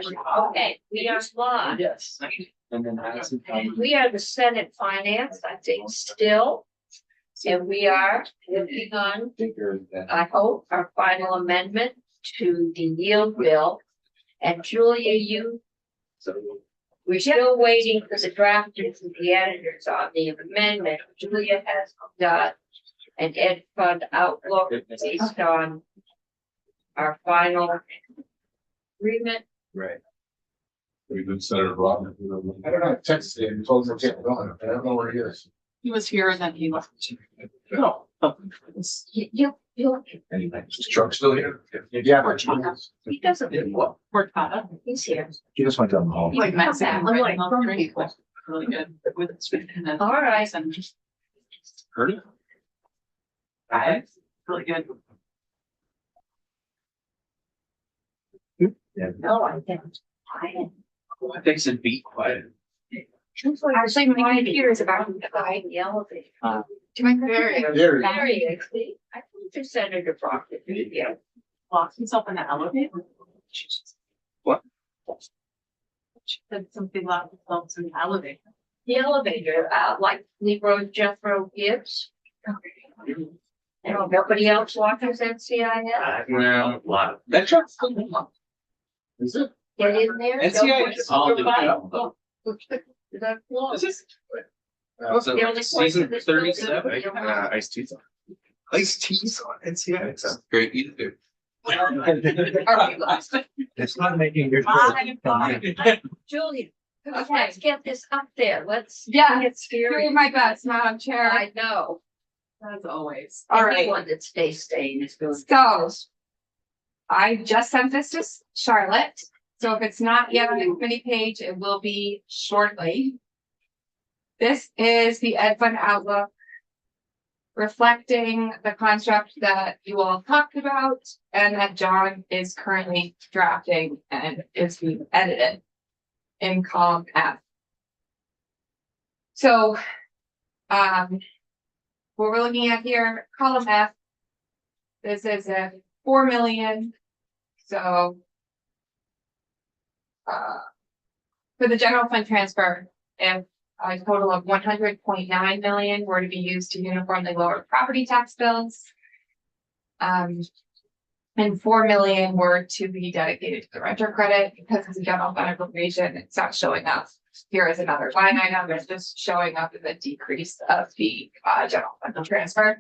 Okay, we are live. Yes. And then add some. We are the Senate Finance, I think, still. And we are working on, I hope, our final amendment to the yield bill. And Julia, we're still waiting for the drafters and the editors on the amendment. Julia has got an ed fund outlook based on our final agreement. Right. We've been Senator Rob. I don't know, Texas, he told him to get going. I don't know where he is. He was here and then he left. No. You, His truck's still here? Yeah. but he doesn't do what, Cortada. he's here. He just went down the hall. Like Mexican. I'm like, Really good. Really good with sweet and then. All right. And just Heard it? really good. No, I didn't. I think it's beat quiet. Actually, my computer is about to die in the elevator. Do my very There There he is. See? I think to Senator Proctor, yeah. locked himself in the elevator. What? Said something locked himself in the elevator. The elevator, like Leroy Jethro Gibbs. And nobody else watches NCIS? Well, a lot. That truck's still on. Is it? Get in there. NCIS. Don't put Oh, your butt- look, is that close? This is. The only place Season in this building 37. that we don't have- Iced tea's on. Iced teas on NCIS. That's great. You do. It's not making your. Julia, let's get this up there. Let's. Yeah, It's doing scary. my best, Madam Chair. I know. As always. All right, Anyone that stays staying is doing. so I just sent this to Charlotte, so if it's not yet on the committee page, it will be shortly. This is the Ed Fund Outlook, reflecting the construct that you all talked about and that John is currently drafting and is being edited in column F. So, what we're looking at here, column F, this is a 4 million, so for the general fund transfer, if a total of 100.9 million were to be used to uniformly lower property tax bills. And 4 million were to be dedicated to the renter credit because it's a general fund appropriation. It's not showing up here as another line item. It's just showing up as a decrease of the general fund transfer.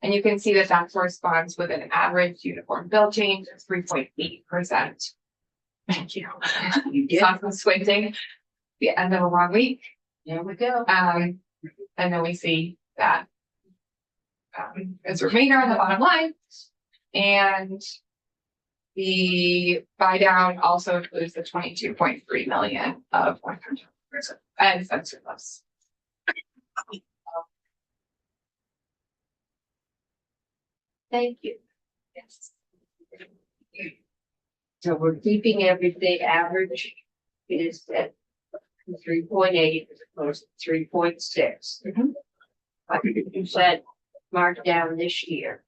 And you can see that that corresponds with an average uniform bill change of 3.8%. Thank you. You did. Saw some squinting. The end of a long week. There we go. And then we see that as a remainder on the bottom line. And the buy down also includes the 22.3 million of 100% and surplus. Thank you. Yes. So we're keeping everything average is at 3.8 as opposed to 3.6. Mhm. Like you said, marked down this year.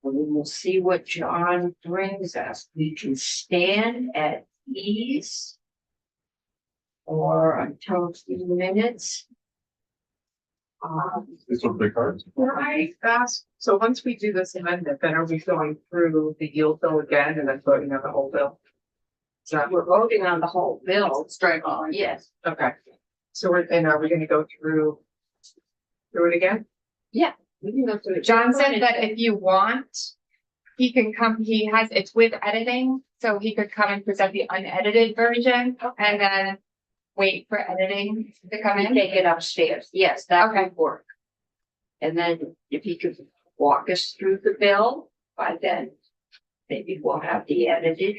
We will see what John brings us. We can stand at ease or until 2 minutes. This one big cards. Can I ask, so once we do this amendment, then are we going through the yield bill again and then voting on the whole bill? So We're voting on the whole bill. strike on. Yes. Okay. So are we gonna go through it again? We can go through it. John said that if you want, he can come, it's with editing, so he could come and present the unedited version and then wait for editing to come in. Take it upstairs. Yes, that Okay. would work. And then if he could walk us through the bill, by then maybe we'll have the edited.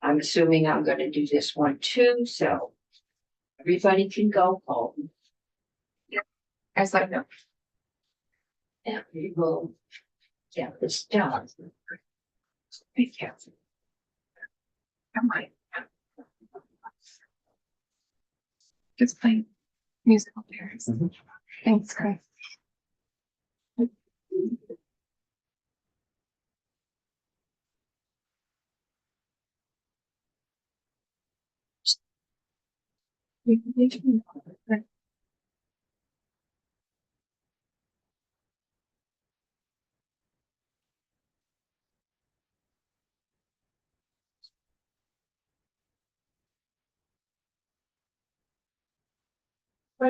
I'm assuming I'm gonna do this one too, so everybody can go home I was like, no. and we will get this done. Thank you. Come on. Just playing musical chairs. Thanks, Chris. What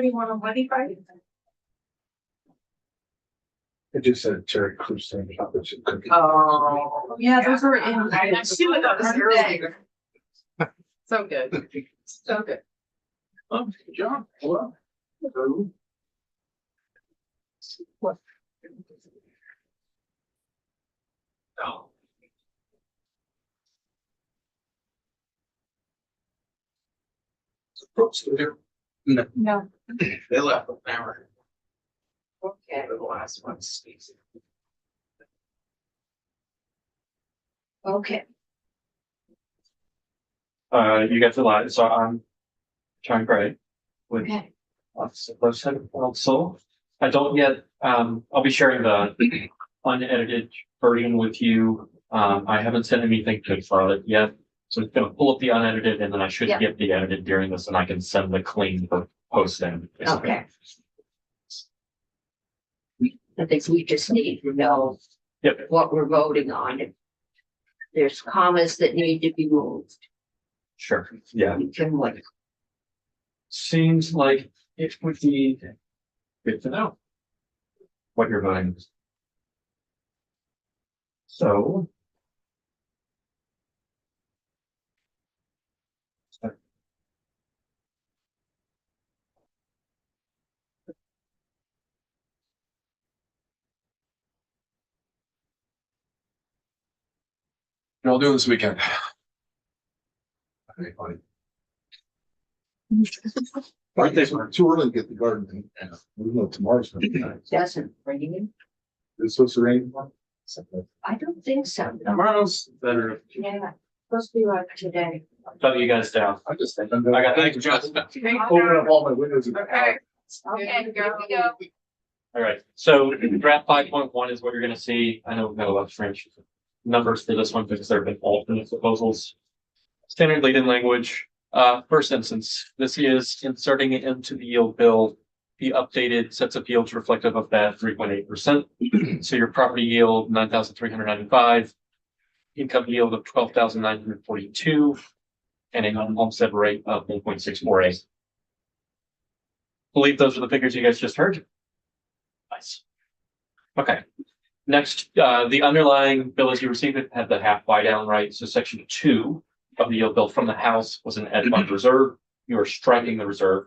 do you want, a money fight? It just said Terry Crews saying chocolate chip cookie. Oh. Yeah, those were in. I see what that was earlier. So good, so good. Oh, good job. Hello. Hello. What? Oh. Brooks still here? No. They left an hour. Okay, The last one. Stacy. okay. You guys are live, so I'm John Gray with Okay. Office of Legislative Counsel. I don't yet, I'll be sharing the unedited version with you. I haven't sent anything to Charlotte yet. So it's gonna pull up the unedited and then I should Yeah. get the edited during this and I can send the clean for posting. Okay. I think we just need to know Yep. what we're voting on. If there's commas that need to be moved, Sure, yeah. we can wait. Seems like it would be good to know what you're voting. So. What y'all doing this weekend? Very funny. Birthdays It's too early to get the garden thing. We know tomorrow's gonna be nice. Doesn't rain. It's supposed to rain tomorrow? I don't think so. Tomorrow's better. Yeah, supposed to be like today. Shut you guys down. I just think I got Thanks, Justin. open up all my windows. and- Okay. Okay, Here we go. All right, so draft 5.1 is what you're gonna see. I know we've got a lot of strange numbers for this one because there have been alternate proposals. Standard lead-in language, first instance, this is inserting it into the yield bill. The updated sets of yields reflective of that 3.8%. So your property yield, 9,395. Income yield of 12,942. And a homestead rate of 1.648. Believe those are the figures you guys just heard. Nice. Okay. Next, the underlying bill as you received it had the half buy down, right? So section 2 of the yield bill from the House was an ed fund reserve. You are striking the reserve,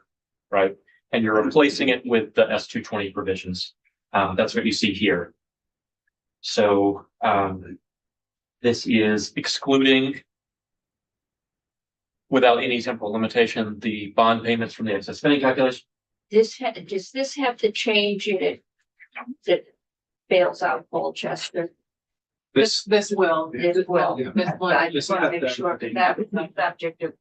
right? And you're replacing it with the S220 provisions. That's what you see here. So this is excluding, without any temporal limitation, the bond payments from the excess spending calculation. Does this have the change in it that bails out Colchester? This will. It will. Yeah. This will. I just want to make sure that that was the subject of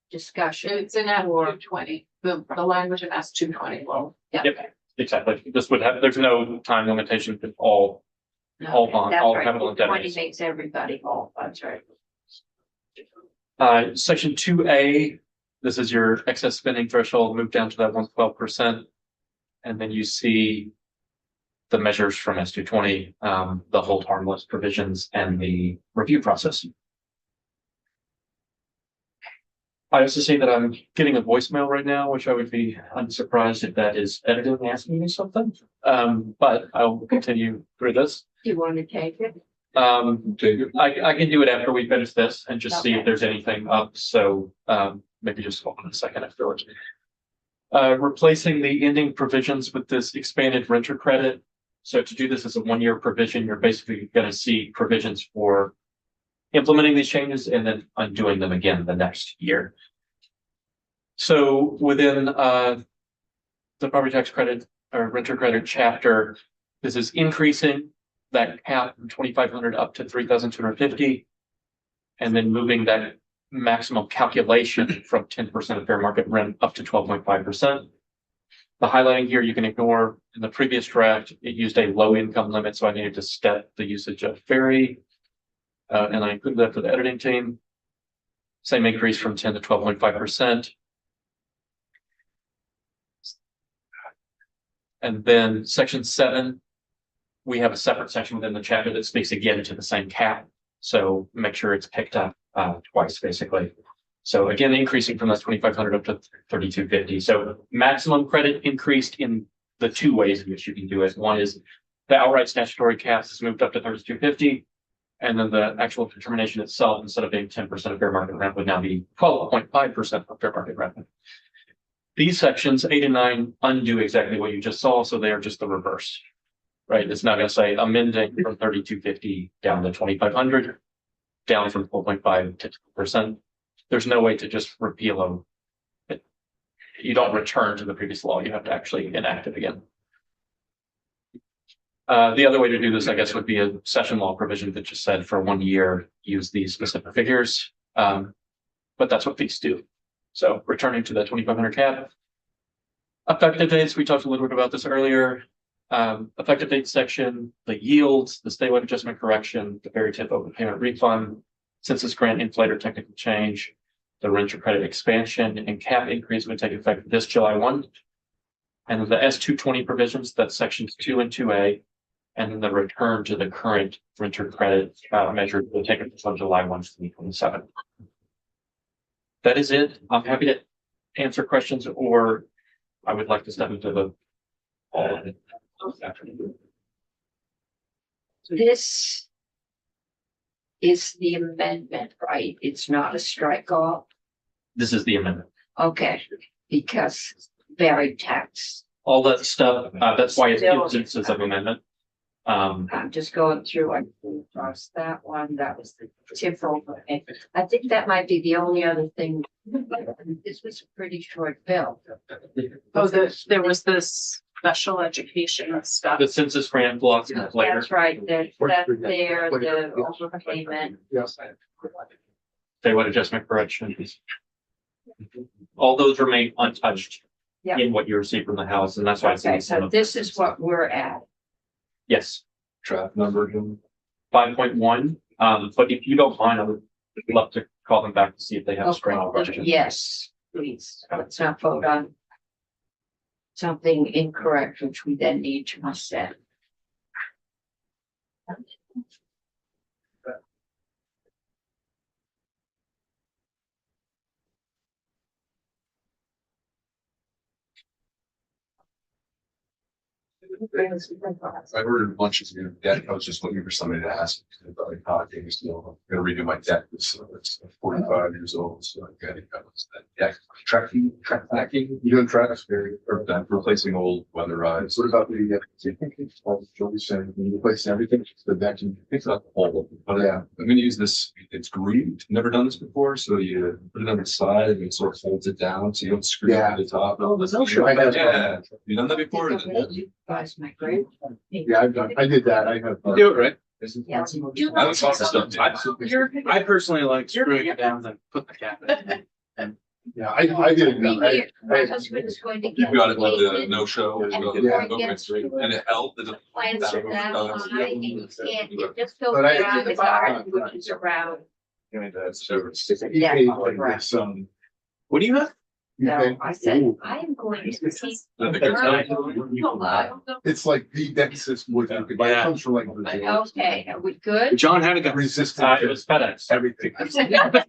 discussion. It's in S220, the language in S220 will. Yep, exactly. This would have, there's no time limitation for all. All bond- That's all right. capital 20 indemnities. makes everybody whole, that's right. Section 2A, this is your excess spending threshold, move down to that 112%. And then you see the measures from S220, the hold harmless provisions and the review process. I also see that I'm getting a voicemail right now, which I would be unsurprised if that is editing asking me something. But I'll continue through this. Do you want to take it? Take it. I can do it after we finish this and just see Okay. if there's anything up, so, maybe just hold on a second afterwards. Replacing the ending provisions with this expanded renter credit. So to do this as a 1-year provision, you're basically gonna see provisions for implementing these changes and then undoing them again the next year. So within, the property tax credit or renter credit chapter, this is increasing that cap from 2,500 up to 3,250. And then moving that maximum calculation from 10% of fair market rent up to 12.5%. The highlighting here you can ignore. In the previous draft, it used a low income limit, so I needed to step the usage of ferry. And I included that for the editing team. Same increase from 10 to 12.5%. And then section 7, we have a separate section within the chapter that speaks again to the same cap. So make sure it's picked up twice, basically. So again, increasing from that 2,500 up to 3,250. So maximum credit increased in the two ways in which you can do it. One is the outright statutory caps is moved up to 3,250. And then the actual determination itself, instead of being 10% of fair market rent, would now be 12.5% of fair market rent. These sections 8 and 9 undo exactly what you just saw, so they are just the reverse, right? It's not going to say amending from 3,250 down to 2,500, down from 4.5 to 2%. There's no way to just repeal them. You don't return to the previous law. You have to actually enact it again. The other way to do this, I guess, would be a session law provision that just said for 1 year, use these specific figures. But that's what these do. So returning to the 2,500 cap. Effective dates, we talked a little bit about this earlier. Effective date section, the yields, the statewide adjustment correction, the very tip overpayment refund, census grant inflator technical change, the renter credit expansion and cap increase would take effect this July 1. And the S220 provisions, that's sections 2 and 2A. And then the return to the current renter credit measure will take effect on July 1, 2027. That is it. I'm happy to answer questions, or I would like to step into the all of it. This is the amendment, right? It's not a strike off. This is the amendment. Okay, because very text. All that stuff, that's why it's instances of amendment. I'm just going through, I came across that one, that was the tip over. And I think that might be the only other thing. This was a pretty short bill. Oh, there was this special education stuff. The census grant blocks and later. That's right, there's that there, the overpayment. Yes. Statewide adjustment corrections. All those remain untouched Yeah. in what you receive from the House, and that's why it's. Okay, so this is what we're at. Yes, Draft number. 5.1. But if you don't mind, I would love to call them back to see if they have a strong question. Yes, please, let's not vote on something incorrect, which we then need to rescind. I ordered lunches in debt. I was just looking for somebody to ask. About like, how I still gonna redo my debt. So it's 45 years old. So I got it. Yeah, tracking. You doing tracks? Or replacing old weatherized. What about the, Joey said, you replace everything, the vacuum picks up the whole. But yeah, I'm gonna use this, it's grooved, never done this before. So you put it on the side and it sort of folds it down. So you don't screw it to the top. Oh, there's no sure. I have. Yeah, you done that before? Guys, my great. Yeah, I've done, I did that. I have. Do it right. Yes. I was talking stuff too. I personally like screwing it down than putting the cap in. Yeah, I did it. My husband is going to get. You got it with the no show. And it held. plants are that high and you can't, it just goes But I- around, it's hard to put it around. Yeah. What do you have? No, I said, I am going to keep. It's like the densest wood you could buy. It Yeah. comes from like Brazil. Okay, are we good? John had a guy. Resistant. It was FedEx. Everything. FedEx.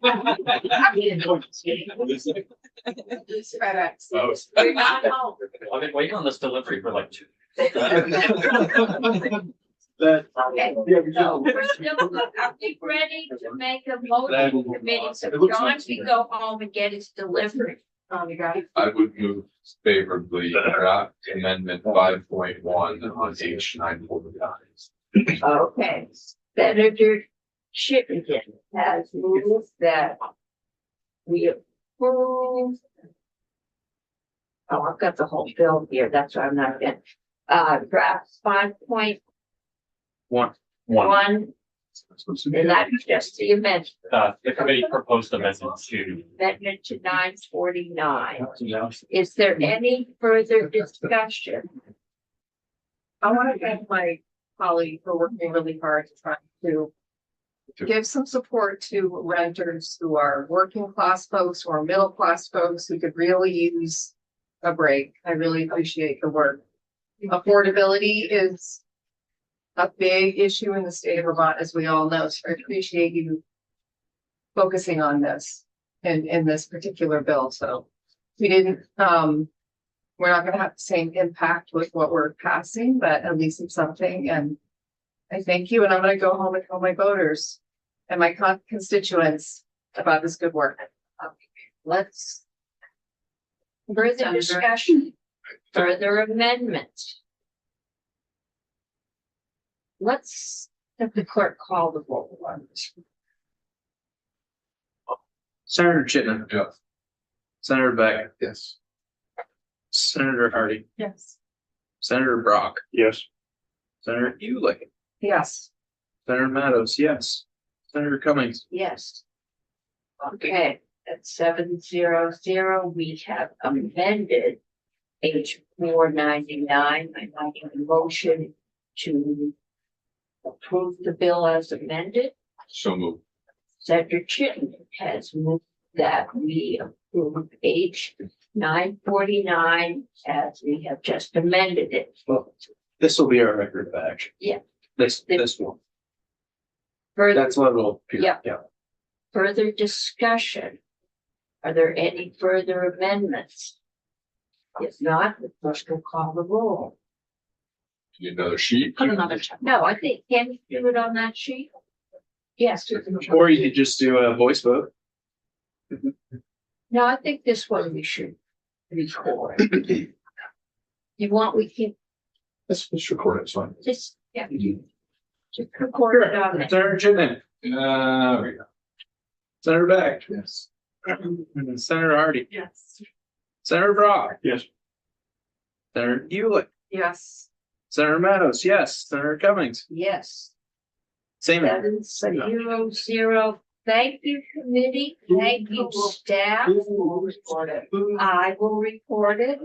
Oh. We're not home. I've been waiting on this delivery for like 2. Okay, so we're still, are we ready to make a motion committee, so John can go home and get his delivery? You got it? I would move favorably draft amendment 5.1 on H 949. Okay, Senator Chittenden has moved that we approve. Oh, I've got the whole bill here, that's why I'm not getting, draft 5.1, One. and that's just the amendment, The committee proposed amendment to. amendment to 949. Is there any further discussion? I want to thank my colleague for working really hard to try to give some support to renters who are working class folks, who are middle class folks who could really use a break. I really appreciate the work affordability is a big issue in the state of Vermont, as we all know, so I appreciate you focusing on this in this particular bill, so we didn't, we're not gonna have the same impact with what we're passing, but at least it's something, and I thank you, and I'm gonna go home and tell my voters and my constituents about this good work. Let's. Further discussion, further amendments. Let's have the clerk call the roll on this. Senator Chitman. Yeah. Senator Beck. Yes. Senator Hardy. Yes. Senator Brock. Yes. Senator Hewley. Yes. Senator Meadows, yes. Senator Cummings. Yes. Okay, at 700, we have amended page 499. I'm making a motion to approve the bill as amended. So moved. Senator Chitton has moved that we approve page 949 as we have just amended it. Well, this will be our record of action. Yeah. This one. Further, That's what will appear. Yeah. further discussion. Are there any further amendments? If not, the clerk will call the roll. Need another sheet? Put another check. No, I think, can you do it on that sheet? Yes. Or you could just do a voice vote. No, I think this one we should record. You want, we can Let's record it, it's fine. just, yeah. Just record it on it. Senator Chitman. There we go. Senator Beck. Yes. And Senator Hardy. Yes. Senator Brock. Yes. Senator Hewley. Yes. Senator Meadows, yes. Senator Cummings. Yes. Same. 700. Thank you, committee. Thank you, staff. I will record it.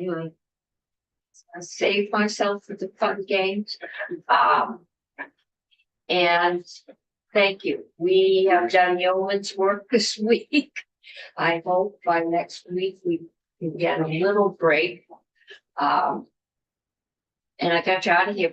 I save myself for the fun games. And thank you. We have done yeoman's work this week. I hope by next week we can get a little break. And I got you out of here